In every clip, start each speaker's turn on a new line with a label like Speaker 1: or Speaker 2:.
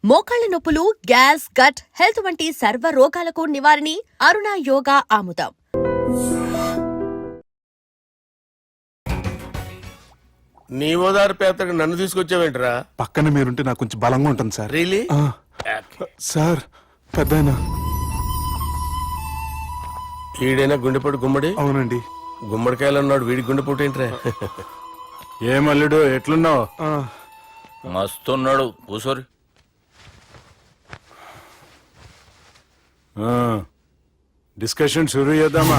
Speaker 1: మోకాళ్ల నొప్పులు, gas, gut health వంటి సర్వ రోగాలకు నివారణి అరుణ యోగా ఆముదం.
Speaker 2: నీ ఓదారు పేదకు నన్ను తీసుకొచ్చావేంట్రా?
Speaker 3: పక్కన మీరుంటే నాకు కొంచెం బలంగా ఉంటుంది సార్.
Speaker 2: రియలీ?
Speaker 3: సార్ పెద్దయినా.
Speaker 2: ఈడైనా గుండెపోటు గుమ్మడి?
Speaker 3: అవునండి.
Speaker 2: గుమ్మడికాయలు అన్నాడు, వీడి గుండెపోటు ఏంట్రా?
Speaker 4: ఏమల్లుడు ఎట్లున్నావు?
Speaker 5: మస్తున్నాడు కూసోరి.
Speaker 4: డిస్కషన్ షురూ చేద్దామా?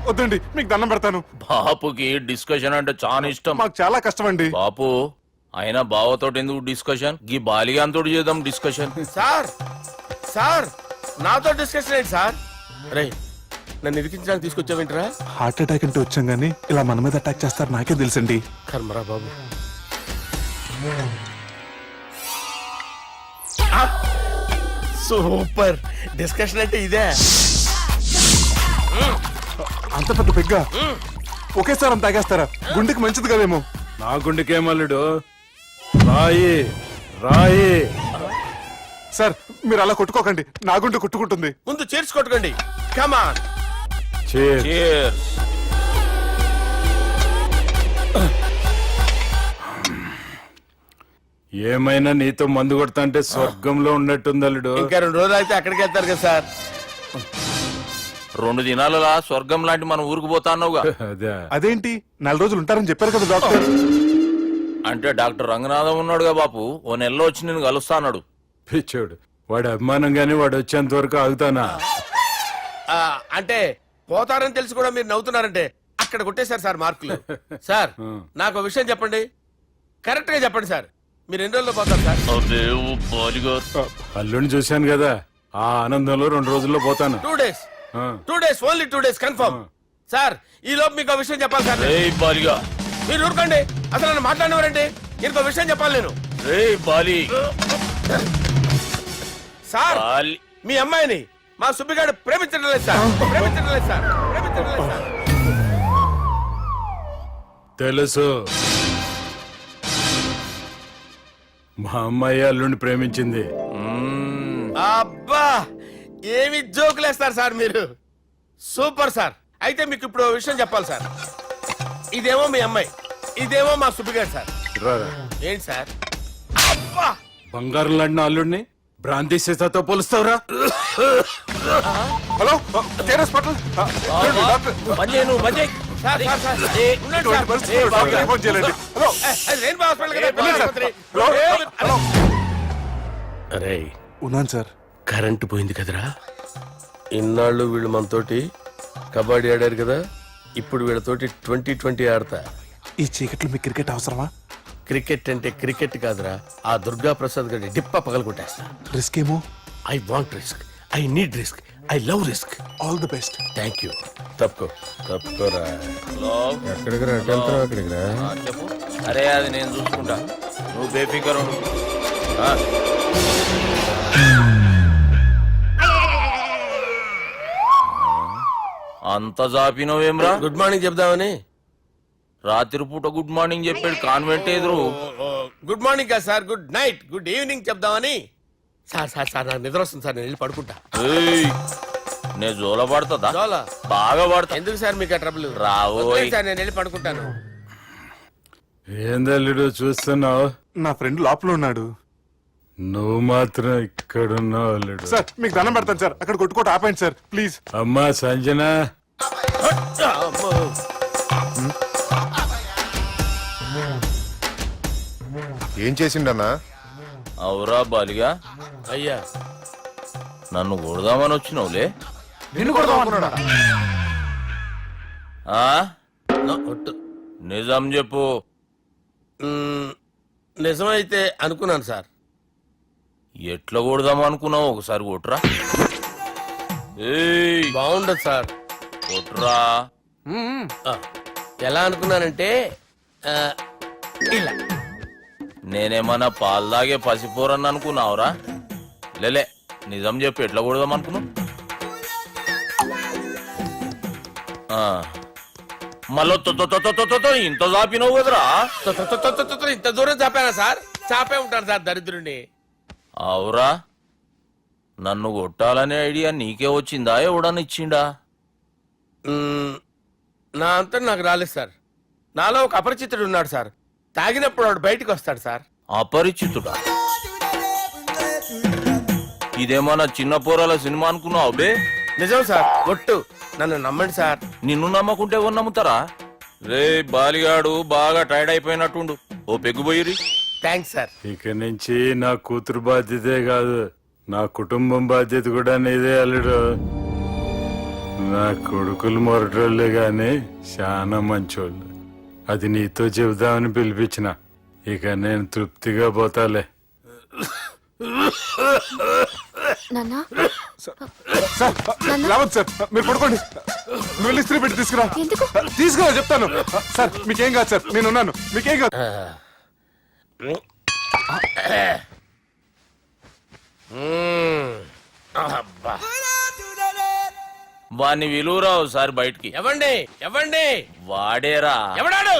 Speaker 3: వద్దండి, మీకు దండం పెడతాను.
Speaker 5: బాపుకి డిస్కషన్ అంటే చాలా ఇష్టం.
Speaker 3: మాకు చాలా కష్టం అండి.
Speaker 5: బాపు అయినా బావతోటి ఎందుకు డిస్కషన్? గీ బాలిగాంతోటి చేద్దాం డిస్కషన్.
Speaker 2: సార్ సార్ నాతో డిస్కషన్ ఏంటి సార్? రే నన్ను ఇరికించడానికి తీసుకొచ్చావేంట్రా?
Speaker 3: హార్ట్ అటాక్ అంటే వచ్చాం గానీ ఇలా మన మీద అటాక్ చేస్తారు నాకే తెలుసండి.
Speaker 2: కర్మరా బాబు. సూపర్ డిస్కషన్ అంటే ఇదే.
Speaker 3: అంత పెద్ద పెగ్గా ఒకేసారి అంత తాగేస్తారా? గుండెకి మంచిది కదేమో.
Speaker 4: నా గుండెకేమల్లుడు, రాయి రాయి.
Speaker 3: సార్ మీరు అలా కొట్టుకోకండి, నా గుండె కొట్టుకుంటుంది.
Speaker 2: ముందు చేర్చి కొట్టుకోండి. కమాన్.
Speaker 5: Cheers.
Speaker 4: ఏమైనా నీతో మందు కొడతా అంటే స్వర్గంలో ఉన్నట్టుంది అల్లుడు.
Speaker 2: ఇంకా 2 రోజులు అయితే అక్కడికి వెళ్తారు కదా సార్.
Speaker 5: 2 దినాలలా స్వర్గం లాంటి మన ఊరికి పోతాన్నావుగా.
Speaker 4: అదే
Speaker 3: అదేంటి 4 రోజులు ఉంటారని చెప్పారు కదా డాక్టర్.
Speaker 5: అంటే డాక్టర్ రంగనాథం ఉన్నాడుగా బాపు, ఓ నెలలో వచ్చి నేను కలుస్తా అన్నాడు.
Speaker 4: పిచ్చోడు, వాడు అభిమానం గాని వాడు వచ్చేంత వరకు ఆగుతానా?
Speaker 2: అంటే పోతారని తెలిసి కూడా మీరు నవ్వుతున్నారంటే అక్కడ కొట్టేశారు సార్ మార్కులు. సార్ నాకు ఒక విషయం చెప్పండి, కరెక్ట్ గా చెప్పండి సార్. మీరు ఎన్ని రోజుల్లో పోతారు సార్?
Speaker 4: అల్లుడిని చూశాను కదా, ఆ ఆనందంలో 2 రోజుల్లో పోతాను.
Speaker 2: 2 days. 2 days, only 2 days confirm. Sir ఈ లోపు మీకు ఒక విషయం చెప్పాలి సార్.
Speaker 5: బాలిగా
Speaker 2: మీరు ఊరుకోండి, అసలు నన్ను మాట్లాడినవారండి. ఇంకో విషయం చెప్పాలి నేను.
Speaker 5: బాలి
Speaker 2: సార్
Speaker 5: బాలి
Speaker 2: మీ అమ్మాయిని మా సుబ్బిగాడు ప్రేమించడం లేదు సార్. ప్రేమించడం లేదు సార్. ప్రేమించడం లేదు సార్.
Speaker 4: తెలుసు, మా అమ్మాయి అల్లుడిని ప్రేమించింది.
Speaker 2: అబ్బా ఏమి జోకులేస్తారు సార్ మీరు. Super sir. అయితే మీకు ఇప్పుడు ఓ విషయం చెప్పాలి సార్. ఇదేమో మీ అమ్మాయి, ఇదేమో మా సుబ్బిగాడు సార్.
Speaker 4: రారా.
Speaker 2: ఏంటి సార్? అబ్బా
Speaker 4: బంగారం లాంటి అల్లుడిని భ్రాంతి సీతతో పోలుస్తావురా?
Speaker 3: హలో కేరస్ పటల్ డాక్టర్.
Speaker 2: Sir, sir, sir. ఉండండి సార్.
Speaker 3: ఫోన్ చేయాలండి. హలో
Speaker 2: అది రెయిన్బో హాస్పిటల్ కదా,
Speaker 3: వెళ్ళండి సార్.
Speaker 2: ఆసుపత్రి.
Speaker 3: హలో.
Speaker 2: అరే
Speaker 3: ఉన్నాను సార్.
Speaker 2: కరెంటు పోయింది కదరా. ఇన్నాళ్ళు వీళ్ళు మనతోటి కబడ్డీ ఆడారు కదా, ఇప్పుడు వీళ్ళతోటి 2020 ఆడతా.
Speaker 3: ఈ చీకట్లో మీకు క్రికెట్ అవసరమా?
Speaker 2: క్రికెట్ అంటే క్రికెట్ కాదురా, ఆ దుర్గా ప్రసాద్ గారి డిప్ప పగలగొట్టేస్తా.
Speaker 3: రిస్క్ ఏమో.
Speaker 2: I want risk, I need risk, I love risk.
Speaker 3: All the best.
Speaker 2: Thank you. తప్పుకోరా. ఎక్కడికి రా? అక్కడికి రా.
Speaker 5: చెప్పు. అరే అది నేను చూసుకుంటా, నువ్వు బేఫికర్ ఉండు. అంత జాపినవేమ్రా?
Speaker 2: గుడ్ మార్నింగ్ చెప్దామని.
Speaker 5: రాత్రి పూట గుడ్ మార్నింగ్ చెప్పాడు కాన్వెంట్ ఎదురు.
Speaker 2: గుడ్ మార్నింగ్ కాదు sir, good night, good evening చెప్దామని. సార్ సార్ సార్ నాకు నిద్ర వస్తుంది సార్, నేను వెళ్ళి పడుకుంటా.
Speaker 5: నేను జోల పడుతుందా?
Speaker 2: జోల?
Speaker 5: బాగా పడతా.
Speaker 2: ఎందుకు సార్ మీకు ఆ ట్రబుల్?
Speaker 5: రావోయ్
Speaker 2: సార్ నేను వెళ్ళి పడుకుంటాను.
Speaker 4: ఏందల్లుడు చూస్తున్నావు?
Speaker 3: నా ఫ్రెండ్ లోపల ఉన్నాడు.
Speaker 4: నువ్వు మాత్రం ఇక్కడున్నావు అల్లుడు.
Speaker 3: సార్ మీకు దండం పెడతాను సార్, అక్కడ కొట్టుకోట ఆపండి సార్ ప్లీజ్.
Speaker 4: అమ్మా సంజన,
Speaker 6: ఏం చేసిండన్నా?
Speaker 5: అవురా బాలిగా,
Speaker 2: అయ్యా
Speaker 5: నన్ను కొడదామని వచ్చినావులే.
Speaker 3: నిన్ను కొడదామన్నాడా?
Speaker 5: నిజం చెప్పు.
Speaker 2: నిజమైతే అనుకున్నాను సార్.
Speaker 5: ఎట్లా కొడదాం అనుకున్నావు? ఒకసారి కొట్రా.
Speaker 2: బాగుండదు సార్.
Speaker 5: కొట్రా.
Speaker 2: ఎలా అనుకున్నానంటే ఇలా.
Speaker 5: నేనేమన్నా పాలు తాగే పసిపోరని అనుకున్నావురా? లేలే, నిజం చెప్పు, ఎట్లా కొడదాం అనుకున్నావు? మళ్ళీ ఇంత చాపినవు కదరా?
Speaker 2: ఇంత దూరం చాపానా సార్? చాపే ఉంటాను సార్ దరిద్రుడిని.
Speaker 5: అవురా, నన్ను కొట్టాలనే ఐడియా నీకే వచ్చిందా ఎవడని ఇచ్చిండా?
Speaker 2: నా అంతా నాకు రాలేదు సార్. నాలో ఒక అపరిచితుడు ఉన్నాడు సార్. తాగినప్పుడు వాడు బయటికి వస్తాడు సార్.
Speaker 5: అపరిచితుడా? ఇదేమన్నా చిన్న పోరాల సినిమా అనుకున్నావు బే?
Speaker 2: నిజం సార్, ఒట్టు. నన్ను నమ్మండి సార్.
Speaker 5: నిన్ను నమ్మకుంటే ఎవరు నమ్ముతారా? రే బాలిగాడు బాగా టైర్డ్ అయిపోయినట్టుండు, ఓ పెగ్గుబోయిరి.
Speaker 2: Thanks sir.
Speaker 4: ఇక నుంచి నా కూతురు బాధ్యతే కాదు, నా కుటుంబం బాధ్యత కూడా నీదే అల్లుడు. నా కొడుకులు మొరటోళ్ళే గాని చాలా మంచోళ్ళు. అది నీతో చెబుదామని పిలిపించిన. ఇక నేను తృప్తిగా పోతాలే.
Speaker 7: నాన్నా
Speaker 3: సార్ రావద్దు సార్, మీరు పడుకోండి. నువ్వు వెళ్ళి ఇస్త్రీ పెట్టి తీసుకురా.
Speaker 7: ఎందుకు?
Speaker 3: తీసుకురా చెప్తాను. సార్ మీకేం కాదు సార్, నేనున్నాను. మీకేం కాదు.
Speaker 2: అబ్బా.
Speaker 5: వాణ్ణి విలువరావు సార్ బయటికి.
Speaker 2: ఎవండి ఎవండి?
Speaker 5: వాడేరా
Speaker 2: ఎవడాడు?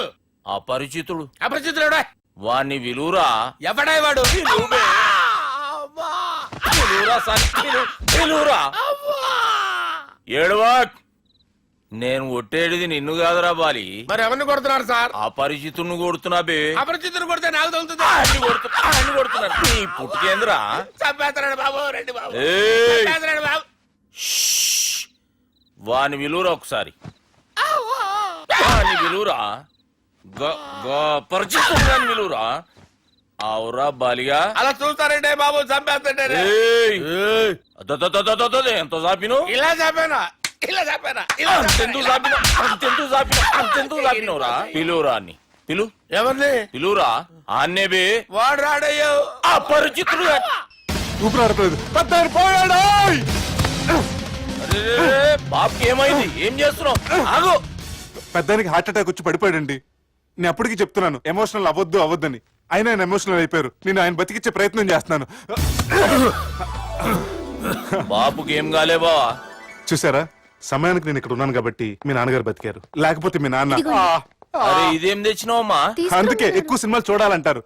Speaker 5: అపరిచితుడు.
Speaker 2: అపరిచితుడు ఎవడా?
Speaker 5: వాణ్ణి విలువరా.
Speaker 2: ఎవడా వాడు?
Speaker 5: విలువరా సార్, విలువరా. ఏడవా. నేను ఒట్టేడిది నిన్ను కాదురా బాలి.
Speaker 2: మరి ఎవరిని కొడుతున్నారు సార్?
Speaker 5: అపరిచితుడిని కొడుతున్నా బే.
Speaker 2: అపరిచితుడు కొడితే నాకు తగులుతుంది.
Speaker 5: అన్ని కొడుతున్నారు. నీ పుట్టుకేంద్రా?
Speaker 2: చంపేస్తున్నాడు బాబు, రండి బాబు.
Speaker 5: ఏయ్!
Speaker 2: చంపేస్తున్నాడు బాబు.
Speaker 5: వాని విలువరా ఒకసారి. వాని విలువరా. పరిచితుడు విలువరా. అవురా బాలిగా.
Speaker 2: అలా చూస్తారంటే బాబు, చంపేస్తాడే.
Speaker 5: ఏయ్! ఎంత చాపిను?
Speaker 2: ఇలా చంపేనా? ఇలా చంపేనా?
Speaker 5: అంతెందుకు చాపిన? అంతెందుకు చాపిన? అంతెందుకు చాపినవురా? పిలువురా అన్ని. పిలు.
Speaker 2: ఎవరిని?
Speaker 5: పిలువురా. ఆన్నే బే.
Speaker 2: వాడు రాడయ్యో.
Speaker 5: అపరిచితుడు.
Speaker 3: ఊపిరి ఆడట్లేదు. పెద్దాయన పోయాడు.
Speaker 5: బాబుకి ఏమైంది? ఏం చేస్తున్నావు? ఆగు.
Speaker 3: పెద్దానికి హార్ట్ అటాక్ వచ్చి పడిపోయాడండి. నేను అప్పటికి చెప్తున్నాను ఎమోషనల్ అవ్వద్దని. ఆయన ఎమోషనల్ అయిపోయారు. నేను ఆయన బతికిచ్చే ప్రయత్నం చేస్తున్నాను.
Speaker 5: బాబుకి ఏం కాలే బావా?
Speaker 3: చూసారా, సమయానికి నేను ఇక్కడ ఉన్నాను కాబట్టి మీ నాన్నగారు బతికారు. లేకపోతే మీ నాన్న
Speaker 5: అరే ఇదేం తెచ్చినావమ్మా?
Speaker 3: అందుకే ఎక్కువ సినిమాలు చూడాలంటారు.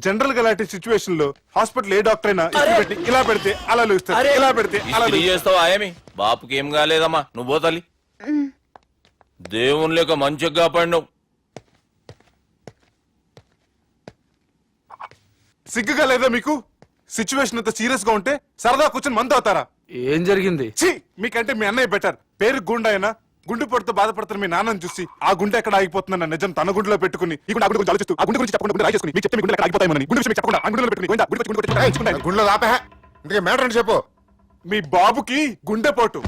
Speaker 3: జనరల్ గా ఇలాంటి సిచ్యువేషన్ లో హాస్పిటల్ ఏ డాక్టర్ అయినా ఇస్త్రీ పెట్టి ఇలా పెడితే అలా లూస్తారు, ఇలా పెడితే అలా
Speaker 5: ఇస్త్రీ చేస్తావా ఏమి? బాపుకి ఏం కాలేదమ్మా, నువ్వు పోతాలి. దేవుని లేక మంచిగా పడినావు.
Speaker 3: సిగ్గుగా లేదా మీకు? సిచ్యువేషన్ అంత సీరియస్ గా ఉంటే సరదా కూర్చొని మందు అవుతారా?
Speaker 8: ఏం జరిగింది?
Speaker 3: ఛీ, మీకంటే మీ అన్నయ్య బెటర్. పేరు గుండె అయినా గుండె పొడితో బాధపడుతున్న మీ నాన్నని చూసి ఆ గుండె ఎక్కడ ఆగిపోతుందన్న నిజం తన గుండెలో పెట్టుకుని ఈ గుండె గురించి ఆలోచిస్తూ ఆ గుండె గురించి చెప్పకుండా గుండె రాజేసుకుని మీకు చెప్తే మీ గుండె ఎక్కడ ఆగిపోతాయని గుండె విషయం చెప్పకుండా ఆ గుండెలో పెట్టుకుని గుండె
Speaker 6: గుండెలో ఆపే. ఇందుకే మ్యాటర్ అని చెప్పు.
Speaker 3: మీ బాబుకి గుండెపోటు.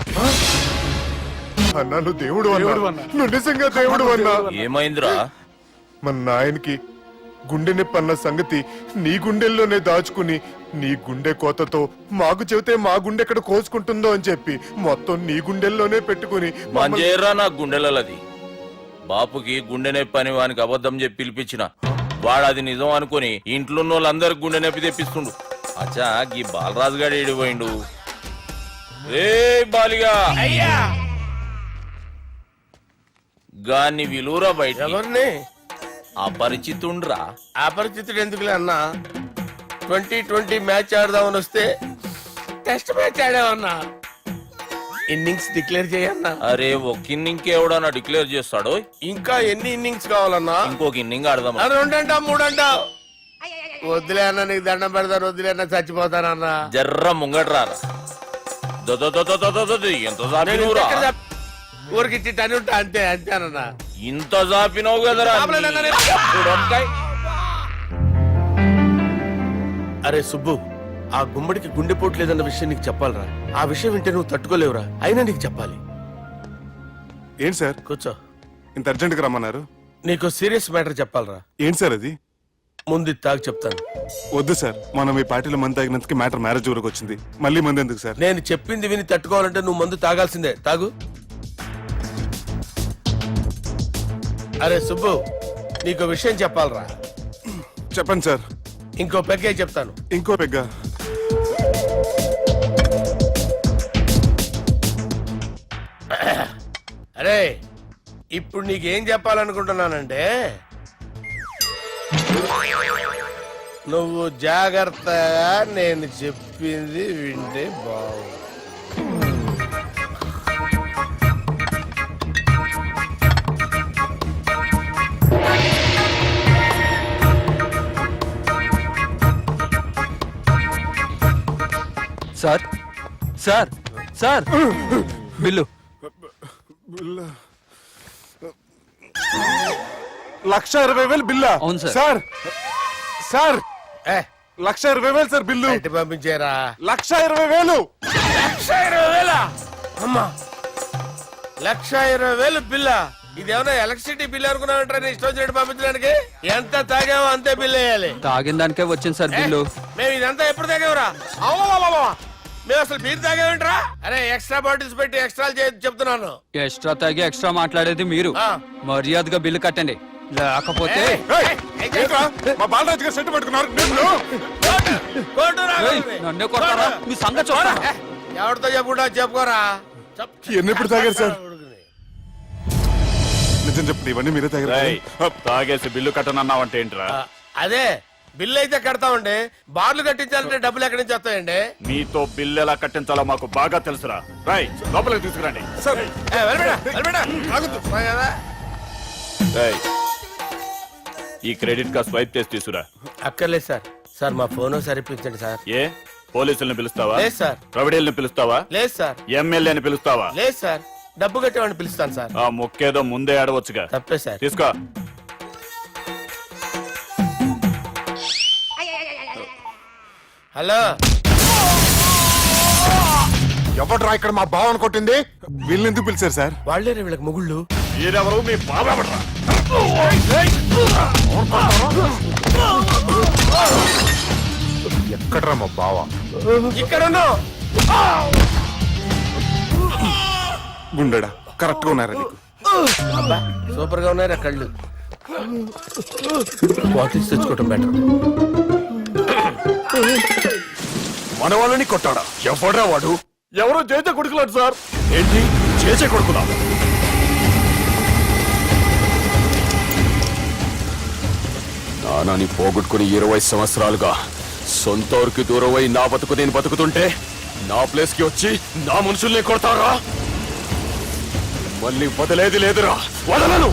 Speaker 6: అన్నా నువ్వు దేవుడు అన్నా. నువ్వు నిజంగా దేవుడు అన్నా.
Speaker 5: ఏమైందిరా?
Speaker 6: మన నాయనకి గుండె నొప్పి అన్న సంగతి నీ గుండెల్లోనే దాచుకుని నీ గుండె కోతతో మాకు చెబితే మా గుండె ఎక్కడ కోసుకుంటుందో అని చెప్పి మొత్తం నీ గుండెల్లోనే పెట్టుకుని
Speaker 5: మంజేర్రా నా గుండెలది. బాపుకి గుండె నొప్పి అని వానికి అబద్ధం చెప్పి పిలిపించిన వాడు అది నిజం అనుకుని ఇంట్లో వాళ్ళందరికి గుండె నొప్పి తెప్పిస్తుండు. అచ్చా గీ బాలరాజు గారు ఏడిపోయిండు. రే బాలిగా,
Speaker 2: అయ్యా
Speaker 5: గాన్ని విలువరా బయట.
Speaker 2: ఎవరిని?
Speaker 5: అపరిచితుండ్రా.
Speaker 2: అపరిచితుడు ఎందుకులే అన్నా? 2020 మ్యాచ్ ఆడదామని వస్తే టెస్ట్ మ్యాచ్ ఆడామన్నా. ఇన్నింగ్స్ డిక్లేర్ చేయన్నా.
Speaker 5: అరే ఒక ఇన్నింగ్ ఎవడన్నా డిక్లేర్ చేస్తాడు?
Speaker 2: ఇంకా ఎన్ని ఇన్నింగ్స్ కావాలన్నా?
Speaker 5: ఇంకొక ఇన్నింగ్ ఆడదాం.
Speaker 2: 2 అంటావు 3 అంటావు. వద్దులే అన్న, నీకు దండం పెడతాను. వద్దులే అన్న, చచ్చిపోతానన్నా.
Speaker 5: జర్ర ముంగట్రారా. ఎంత జాపినవురా?
Speaker 2: ఊరికి టని ఉంటా అంతే అంతేనన్నా.
Speaker 5: ఇంత జాపినవు కదరా.
Speaker 2: అరే సుబ్బు, ఆ గుమ్మడికి గుండెపోటు లేదన్న విషయం నీకు చెప్పాలరా. ఆ విషయం వింటే నువ్వు తట్టుకోలేవురా. అయినా నీకు చెప్పాలి.
Speaker 3: ఏంటి సార్
Speaker 2: కూర్చో.
Speaker 3: ఇంత అర్జెంట్ గా రమ్మన్నారు?
Speaker 2: నీకు సీరియస్ మ్యాటర్ చెప్పాలరా.
Speaker 3: ఏంటి సార్ అది?
Speaker 2: ముందు తాగు చెప్తాను.
Speaker 3: వద్దు సార్, మనం ఈ పార్టీలో మంది తాగినందుకు మ్యాటర్ మ్యారేజ్ వరకు వచ్చింది. మళ్ళీ మంది ఎందుకు సార్?
Speaker 2: నేను చెప్పింది విని తట్టుకోవాలంటే నువ్వు మందు తాగాల్సిందే. తాగు. అరే సుబ్బు, నీకు విషయం చెప్పాలరా.
Speaker 3: చెప్పండి సార్.
Speaker 2: ఇంకో పెగ్గే చెప్తాను.
Speaker 3: ఇంకో పెగ్గా?
Speaker 2: అరే ఇప్పుడు నీకేం చెప్పాలనుకుంటున్నానంటే, నువ్వు జాగ్రత్తగా నేను చెప్పింది వింటే బాగుంది.
Speaker 8: సార్ సార్ సార్ బిల్లు
Speaker 3: 1,20,000 బిల్లా?
Speaker 8: అవును సార్.
Speaker 3: సార్ సార్
Speaker 2: ఏ
Speaker 3: 1,20,000 సార్ బిల్లు.
Speaker 2: బయట పంపించేరా.
Speaker 3: 1,20,000.
Speaker 2: 1,20,000 అమ్మా, 1,20,000 బిల్ల. ఇదేమన్నా ఎలక్ట్రిసిటీ బిల్ అనుకున్నావంటారా? నీ ఇష్టం వచ్చినట్టు పంపించడానికి. ఎంత తాగామో అంతే బిల్ వేయాలి.
Speaker 8: తాగిన దానికే వచ్చింది సార్ బిల్లు.
Speaker 2: మేము ఇదంతా ఎప్పుడు తాగావురా? అవ్వా, మేము అసలు బీర్ తాగామంటరా? అరే ఎక్స్ట్రా బాటిల్స్ పెట్టి ఎక్స్ట్రా చెప్తున్నాను.
Speaker 8: ఎక్స్ట్రా తాగి ఎక్స్ట్రా మాట్లాడేది మీరు.
Speaker 2: ఆ.
Speaker 8: మర్యాదగా బిల్లు కట్టండి, లేకపోతే
Speaker 3: ఏయ్, ఏంట్రా? మా బాలరాజు గారు సెట్ పట్టుకున్నారు. నిన్ను.
Speaker 2: కోర్టు రా.
Speaker 8: ఏయ్, నన్నే కొడతారా? మీ సంగతి చూస్తారా?
Speaker 2: ఎవరితో చెప్పుకుంటా చెప్పుకోరా.
Speaker 3: ఎన్నెప్పుడు తాగారు సార్? నిజం చెప్పండి, ఇవన్నీ మీరే తాగారు.
Speaker 9: తాగేసి బిల్లు కట్టనన్నావంటే ఏంట్రా?
Speaker 2: అదే బిల్లు అయితే కడతామండి. బార్లు కట్టించాలంటే డబ్బులు ఎక్కడి నుంచి వస్తాయండి?
Speaker 9: మీతో బిల్లు ఎలా కట్టించాలో మాకు బాగా తెలుసురా. రై లోపలికి తీసుకురండి.
Speaker 2: కదా.
Speaker 9: రేయ్, ఈ క్రెడిట్ కార్డ్ స్వైప్ చేసి తీసుకురా.
Speaker 2: అక్కర్లేదు సార్. సార్ మా ఫోన్ సరిపించండి సార్.
Speaker 9: ఏ పోలీసుల్ని పిలుస్తావా?
Speaker 2: లేదు సార్.
Speaker 9: ప్రొవిడీల్ని పిలుస్తావా?
Speaker 2: లేదు సార్.
Speaker 9: ఎమ్మెల్యేని పిలుస్తావా?
Speaker 2: లేదు సార్. డబ్బు కట్టేవాడిని పిలుస్తాను సార్.
Speaker 9: ఆ ముక్కేదో ముందే ఆడవచ్చుగా.
Speaker 2: తప్పే సార్.
Speaker 9: తీసుకో.
Speaker 2: హలో,
Speaker 6: ఎవడ్రా ఇక్కడ మా బావని కొట్టింది?
Speaker 3: వీళ్ళని ఎందుకు పిలిచారు సార్?
Speaker 2: వాళ్ళేరే వీళ్ళకి మొగుళ్ళు.
Speaker 9: మీరెవరు? మీ బాబా
Speaker 6: ఎక్కడ్రా మా బావ?
Speaker 2: ఇక్కడ ఉన్నావు.
Speaker 3: గుండెడా కరెక్ట్ గా ఉన్నారా నీకు?
Speaker 2: అబ్బా సూపర్ గా ఉన్నాయి కళ్ళు. బాటిల్స్ తెచ్చుకోవటం బెటర్.
Speaker 9: మన వాళ్ళని కొట్టాడా? ఎవడ్రా వాడు? ఎవరో చేసే కొడుకులాడు సార్. ఏంటి చేసే కొడుకులా?
Speaker 10: నానాని పోగొట్టుకుని 20 సంవత్సరాలుగా సొంత ఊరికి దూరమై నా బతుకు నేను బతుకుతుంటే నా ప్లేస్ కి వచ్చి నా మనుషుల్ని కొడతారా? మళ్ళీ వదిలేది లేదురా, వదలను.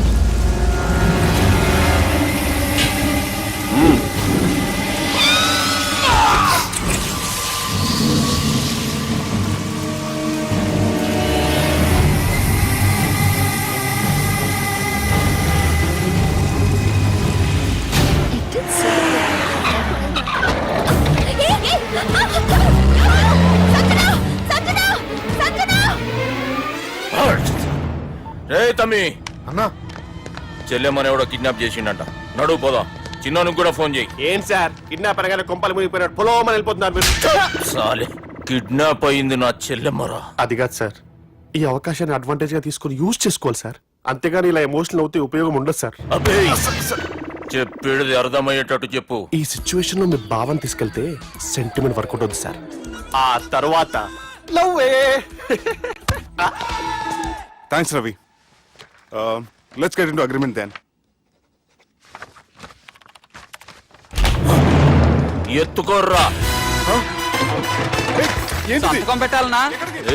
Speaker 5: రే తమ్మి,
Speaker 6: అన్నా
Speaker 5: చెల్లెమ్మని ఎవడో కిడ్నాప్ చేసిండంట. నడువు పోదాం. చిన్నోనికి కూడా ఫోన్ చేయి.
Speaker 2: ఏం సార్ కిడ్నాప్ అనగానే కొంపలు మునిగిపోయినట్టు పొలం వెళ్ళిపోతున్నారు మీరు.
Speaker 5: సాలే, కిడ్నాప్ అయింది నా చెల్లెమ్మరా.
Speaker 11: అది కాదు సార్, ఈ అవకాశాన్ని అడ్వాంటేజ్ గా తీసుకొని యూజ్ చేసుకోవాలి సార్. అంతేగాని ఇలా ఎమోషనల్ అవుతే ఉపయోగం ఉండదు సార్.
Speaker 5: అబ్బే, చెప్పేది అర్థమయ్యేటట్టు చెప్పు.
Speaker 11: ఈ సిచ్యువేషన్ లో మీ భావం తీసుకెళ్తే సెంటిమెంట్ వర్కౌట్ అవుతుంది సార్. ఆ తర్వాత లవ్వే.
Speaker 3: Thanks Ravi. Let's get into agreement then.
Speaker 5: ఎత్తుకోర్రా.
Speaker 8: సంతకం పెట్టాలనా?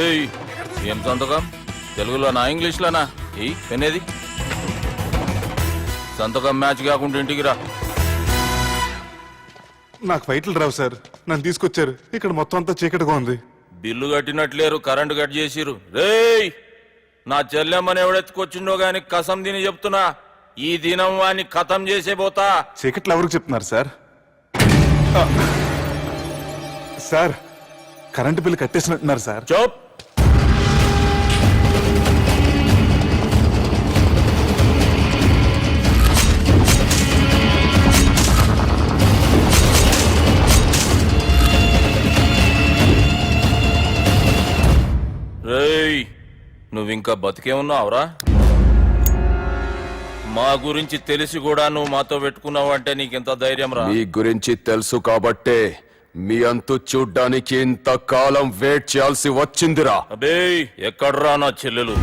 Speaker 5: ఏయ్, ఏం సంతకం? తెలుగులోనా ఇంగ్లీష్లోనా? ఈ పెనేది సంతకం మ్యాచ్ కాకుండా ఇంటికి రా.
Speaker 3: నాకు ఫైట్లు రావు సార్, నన్ను తీసుకొచ్చారు. ఇక్కడ మొత్తం అంతా చీకటిగా ఉంది.
Speaker 5: బిల్లు కట్టినట్లేరు, కరెంటు కట్ చేసిరు. రేయ్, నా చెల్లెమ్మని ఎవడెత్తుకొచ్చిండో గాని కసం తిని చెప్తున్నా, ఈ దినం వాణ్ణి ఖతం చేసే పోతా.
Speaker 3: చీకట్లో ఎవరికి చెప్తున్నారు సార్? సార్ కరెంటు బిల్లు కట్టేసినట్టున్నారు సార్.
Speaker 5: చోప్. రేయ్, నువ్వింకా బతికే ఉన్నావురా? మా గురించి తెలిసి కూడా నువ్వు మాతో పెట్టుకున్నావు అంటే నీకెంత ధైర్యం రా?
Speaker 10: మీ గురించి తెలుసు కాబట్టే మీ అంతు చూడ్డానికి ఇంతకాలం వెయిట్ చేయాల్సి వచ్చిందిరా.
Speaker 5: అబే, ఎక్కడ్రా నా చెల్లెలు?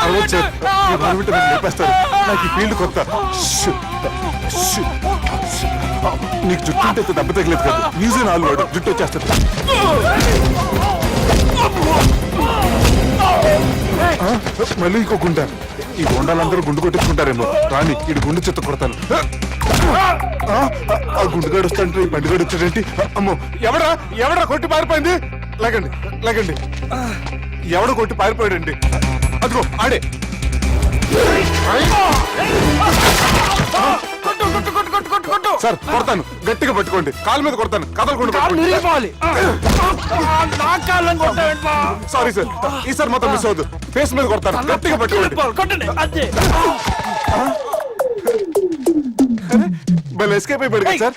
Speaker 3: అరవద్దు సార్. ఈ బాధపెట్టి నన్ను లేపేస్తారు. నాకు ఈ ఫీల్డ్ కొత్త. Shoe, shoe, shoe. నీకు జుట్టు ఉంటే దెబ్బ తగిలేదు కదా, ఈజీ నాలుగు వాడు జుట్టు వచ్చేస్తుంది. మళ్ళీ ఇంకో గుండె. ఈ గుండాలందరూ గుండు కొట్టించుకుంటారేమో. రాని ఇటు గుండు చెత్త కొడతాను. ఆ గుండుగాడు వస్తాంటే ఈ బండిగాడు వచ్చాడేంటి? అమ్మో, ఎవడా ఎవడా కొట్టి పారిపోయింది? లేకండి లేకండి. ఎవడ కొట్టి పారిపోయాడండి? అదిగో ఆడే. సార్ కొడతాను, గట్టిగా పట్టుకోండి. కాలు మీద కొడతాను, కదలకుండా పట్టుకోండి. సారీ సార్, ఈసారి మొత్తం మిస్ అవద్దు. ఫేస్ మీద కొడతాను, గట్టిగా పట్టుకోండి. ఎస్కేప్ అయిపోయాడు సార్.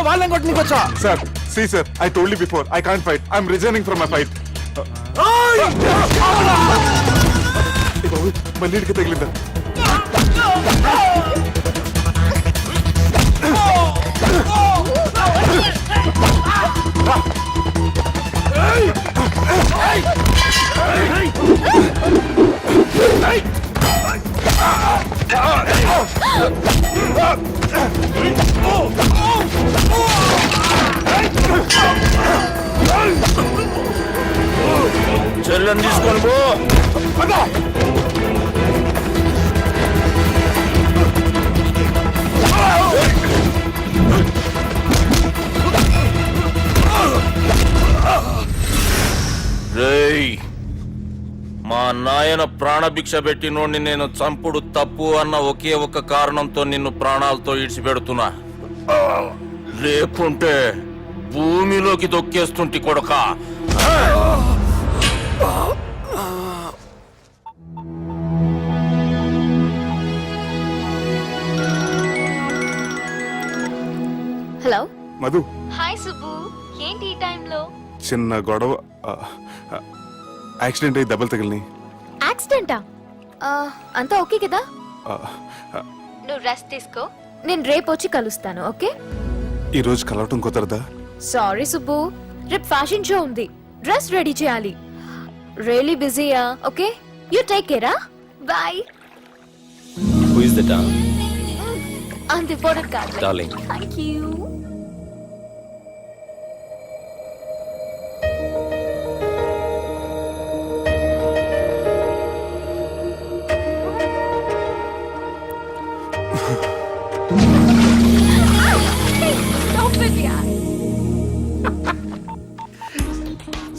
Speaker 9: వాళ్ళని కొట్టుకొచ్చా
Speaker 3: sir, see sir, I told you before, I can't fight. I'm resigning from my fight. మళ్ళీ ఇడికి తగిలిందా?
Speaker 5: చెల్లెని తీసుకొని పో. రేయ్, మా నాయన ప్రాణభిక్ష పెట్టినోడిని నేను చంపుడు తప్పు అన్న ఒకే ఒక్క కారణంతో నిన్ను ప్రాణాలతో ఇడిచిపెడుతున్నా. లేకుంటే భూమిలోకి దొక్కేస్తుంటి కొడక.
Speaker 7: హలో.
Speaker 3: మధు,
Speaker 7: హాయ్ సుబ్బు, ఏంటి ఈ టైంలో?
Speaker 3: చిన్న గొడవ. యాక్సిడెంట్ అయ్యి దెబ్బలు తగిలినాయి.
Speaker 7: యాక్సిడెంటా? అంతా ఓకే కదా? నువ్వు రెస్ట్ తీసుకో, నేను రేపు వచ్చి కలుస్తాను. ఓకే?
Speaker 3: ఈ రోజు కలవటం కుదరదా?
Speaker 7: సారీ సుబ్బు, రేపు ఫ్యాషన్ షో ఉంది, డ్రెస్ రెడీ చేయాలి. రియలీ బిజీయా? Okay, you take care. Bye.
Speaker 10: Who is that?
Speaker 7: అంత ఇంపార్టెంట్ కాదు.
Speaker 10: Darling.
Speaker 7: Thank you.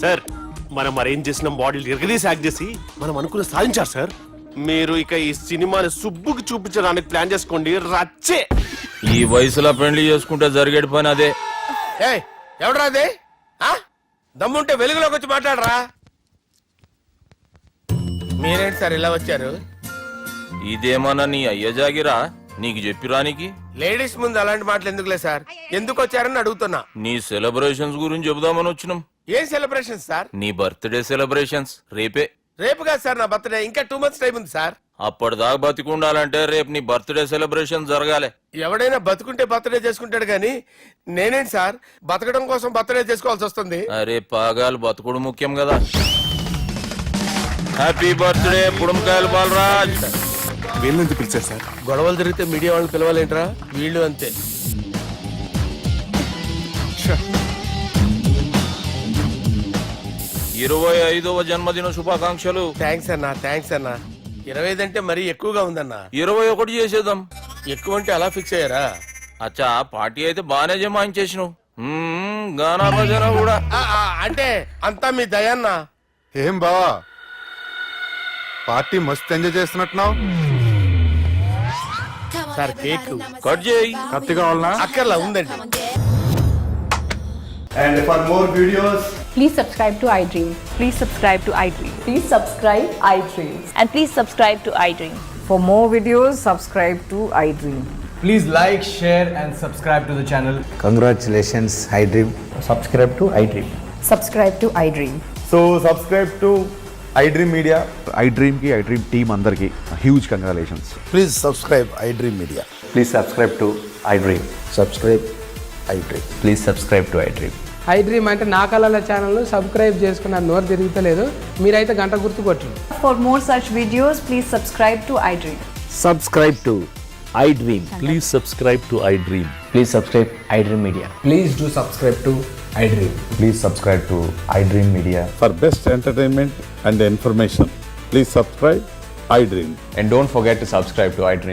Speaker 11: సార్, మనం అరేంజ్ చేసిన బాడీలు ఎరగదీసి యాక్ట్ చేసి మనం అనుకున్న సాధించారు సార్. మీరు ఇక ఈ సినిమాని సుబ్బుకి చూపించడానికి ప్లాన్ చేసుకోండి. రచ్చే.
Speaker 5: ఈ వయసులో పెళ్లి చేసుకుంటే జరిగేటి పని అదే.
Speaker 2: ఎవడరా అదే? దమ్ముంటే వెలుగులోకి వచ్చి మాట్లాడరా. మీరేంటి సార్ ఇలా వచ్చారు?
Speaker 5: ఇదేమన్నా నీ అయ్య జాగిరా నీకు చెప్పిరానికి?
Speaker 2: లేడీస్ ముందు అలాంటి మాటలు ఎందుకులే సార్, ఎందుకు వచ్చారని అడుగుతున్నా.
Speaker 5: నీ సెలబ్రేషన్స్ గురించి చెబుదామని వచ్చినాం.
Speaker 2: ఏం సెలబ్రేషన్ సార్?
Speaker 5: నీ బర్త్డే సెలబ్రేషన్స్ రేపే.
Speaker 2: రేపు కాదు సార్ నా బర్త్డే, ఇంకా 2 months టైం ఉంది సార్.
Speaker 5: అప్పటిదాకా బతికుండాలంటే రేపు నీ బర్త్డే సెలబ్రేషన్ జరగాలి.
Speaker 2: ఎవడైనా బతుకుంటే బర్త్డే చేసుకుంటాడు గానీ నేనేంటి సార్ బతకడం కోసం బర్త్డే చేసుకోవాల్సి వస్తుంది?
Speaker 5: అరే పాగాలు బతుకుడు ముఖ్యం కదా. హ్యాపీ బర్త్డే పుడుమకాయలు బాలరాజ్.
Speaker 3: వీళ్ళెందుకు పిలిచారు సార్?
Speaker 2: గొడవలు జరిగితే మీడియా వాళ్ళని పిలవాలేంట్రా? వీళ్ళు అంతే.
Speaker 5: 25వ జన్మదిన శుభాకాంక్షలు.
Speaker 2: థ్యాంక్స్ అన్నా, థ్యాంక్స్ అన్నా. 25 అంటే మరీ ఎక్కువగా ఉందన్నా.
Speaker 5: 21 చేసేద్దాం.
Speaker 2: ఎక్కువ అంటే అలా ఫిక్స్ అయ్యారా?
Speaker 5: అచ్చా, పార్టీ అయితే బానే జమాయించేసినావు. గానా భజన కూడా.
Speaker 2: అంటే అంతా మీ దయన్నా.
Speaker 3: ఏం బావా, పార్టీ మస్తు ఎంజాయ్ చేస్తున్నట్టున్నావు.
Speaker 2: సార్ కేక్
Speaker 5: కట్ చేయి.
Speaker 3: కత్తి కావాలనా?
Speaker 2: అక్కర్లా, ఉందండి.
Speaker 9: And for more videos,
Speaker 12: please subscribe to iDream. Please subscribe to iDream. Please subscribe iDream. And please subscribe to iDream. For more videos, subscribe to iDream.
Speaker 9: please like, share and subscribe to the channel.
Speaker 13: Congratulations, iDream. Subscribe to iDream.
Speaker 12: Subscribe to iDream.
Speaker 9: So subscribe to
Speaker 3: iDream media, iDream team అందరికి huge congratulations.
Speaker 9: Please subscribe iDream media.
Speaker 3: Please subscribe to iDream.
Speaker 9: Subscribe iDream.
Speaker 3: Please subscribe to iDream.
Speaker 13: IDream అంటే నా కళల channel subscribe చేసుకున్న నోరు తిరుగుతలేదు, మీరైతే గంట గుర్తు కొట్టండి.
Speaker 12: For more such videos, please subscribe to iDream.
Speaker 9: Subscribe to iDream. Please subscribe to iDream.
Speaker 8: Please subscribe iDream media.
Speaker 13: Please do subscribe to iDream.
Speaker 3: Please subscribe to iDream media.
Speaker 4: For best entertainment and information please subscribe I dream.
Speaker 3: And don't forget to subscribe to iDream.